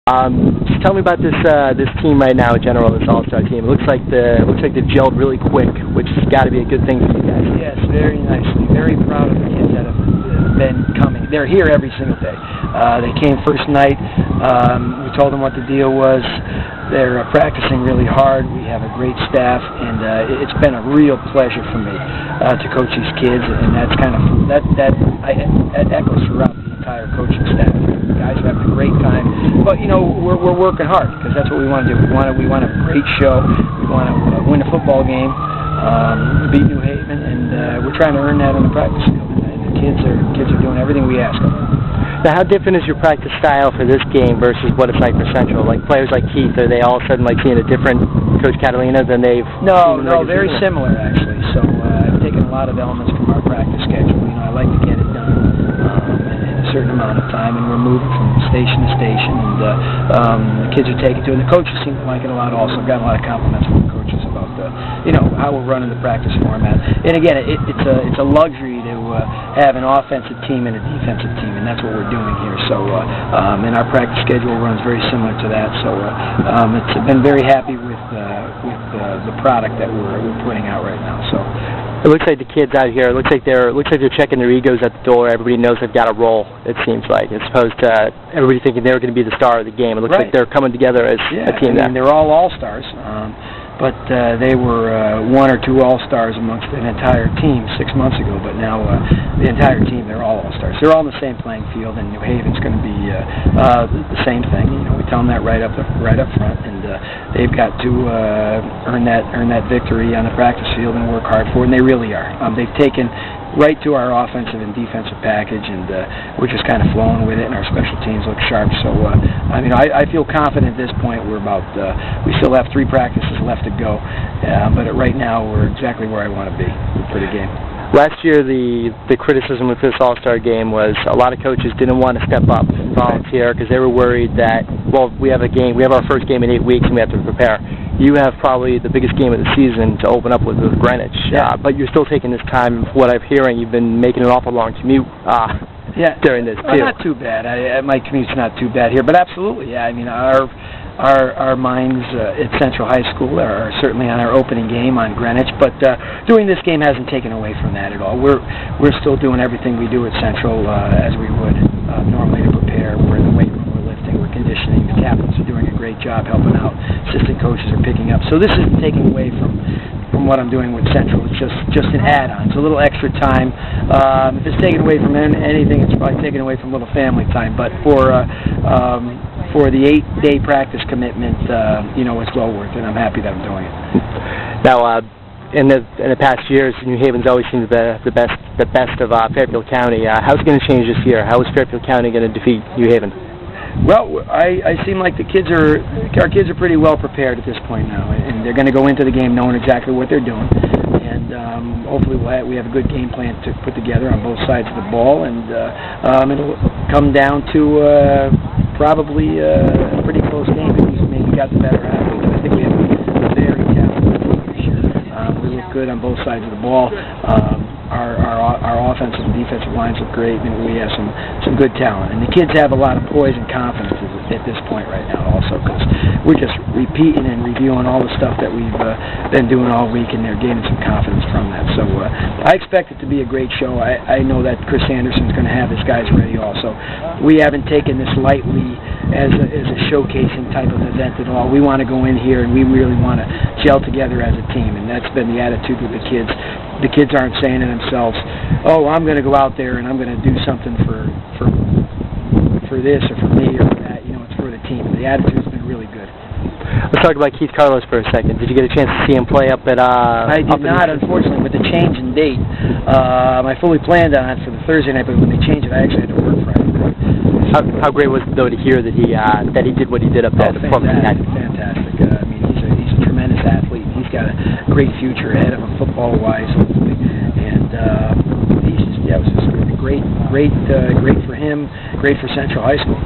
Just tell me about this team right now in general, this All-Star team. It looks like they've gelled really quick, which has got to be a good thing for you guys. Yes, very nicely. Very proud of the kids that have been coming. They're here every single day. They came first night. We told them what the deal was. They're practicing really hard. We have a great staff, and it's been a real pleasure for me to coach these kids, and that's kind of that echoes throughout the entire coaching staff. The guys are having a great time, but you know we're working hard because that's what we want to do. We want a great show. We want to win a football game, beat New Haven, and we're trying to earn that on the practice field. And the kids are doing everything we ask of them. Now, how different is your practice style for this game versus what it's like for Central? Like players like Keith, are they all of a sudden like seeing a different Coach Catalina than they've No, very similar actually. So I've taken a lot of elements from our practice schedule. You know, I like to get it done in a certain amount of time, and we're moving from station to station, and the kids are taking to it. And the coaches seem to like it a lot also. I've got a lot of compliments from the coaches about how we're running the practice format. And again, it's a luxury to have an offensive team and a defensive team, and that's what we're doing here. So, and our practice schedule runs very similar to that. So, it's been very happy with the product that we're putting out right now. So, it looks like the kids out here. It looks like they're checking their egos at the door. Everybody knows they've got a role. It seems like, as opposed to everybody thinking they're going to be the star of the game. It looks like they're coming together as a team. I mean, they're all stars. But they were one or two all-stars amongst an entire team 6 months ago. But now the entire team, they're all all-stars. They're all on the same playing field, and New Haven's going to be the same thing. You know, we tell them that right up front, and they've got to earn that victory on the practice field and work hard for it. And they really are. They've taken right to our offensive and defensive package, and we're just kind of flowing with it, and our special teams look sharp. So, I feel confident at this point. We still have 3 practices left to go, but right now we're exactly where I want to be for the game. Last year, the criticism with this All-Star game was a lot of coaches didn't want to step up and volunteer because they were worried that, well, we have our first game in 8 weeks and we have to prepare. You have probably the biggest game of the season to open up with Greenwich, but you're still taking this time. From what I'm hearing, you've been making an awful long commute during this too. Not too bad. My commute's not too bad here, but absolutely, yeah. I mean, our minds at Central High School are certainly on our opening game on Greenwich, but doing this game hasn't taken away from that at all. We're still doing everything we do at Central as we would normally to prepare. We're in the weight room. We're conditioning. The captains are doing a great job helping out. Assistant coaches are picking up. So this isn't taking away from what I'm doing with Central. It's just an add-on. It's a little extra time. If it's taken away from anything, it's probably taken away from a little family time. But for the 8-day practice commitment, it's well worth it. I'm happy that I'm doing it. Now, in the past years, New Haven's always seemed the best of Fairfield County. How's it going to change this year? How is Fairfield County going to defeat New Haven? Well, I seem like our kids are pretty well prepared at this point now, and they're going to go into the game knowing exactly what they're doing, and hopefully we have a good game plan to put together on both sides of the ball, and it'll come down to probably a pretty close game. Who's maybe got the better half. I think we have a very talented team this year. We look good on both sides of the ball. Our offensive and defensive lines look great, and we have some good talent. And the kids have a lot of poise and confidence at this point right now also, because we're just repeating and reviewing all the stuff that we've been doing all week, and they're gaining some confidence from that. So I expect it to be a great show. I know that Chris Anderson's going to have his guys ready also. We haven't taken this lightly as a showcasing type of event at all. We want to go in here and we really want to gel together as a team, and that's been the attitude with the kids. The kids aren't saying to themselves, "Oh, I'm going to go out there and I'm going to do something for this or for me or for that." It's for the team. The attitude's been really good. Let's talk about Keith Carlos for a second. Did you get a chance to see him play up at? I did not, unfortunately, with the change in date. I fully planned on it for the Thursday night, but when they changed it, I actually had to work Friday night. How great was it though to hear that he did what he did up there? Fantastic. He's a tremendous athlete. He's got a great future ahead of him, football-wise, hopefully. And it was just great for him, great for Central High School.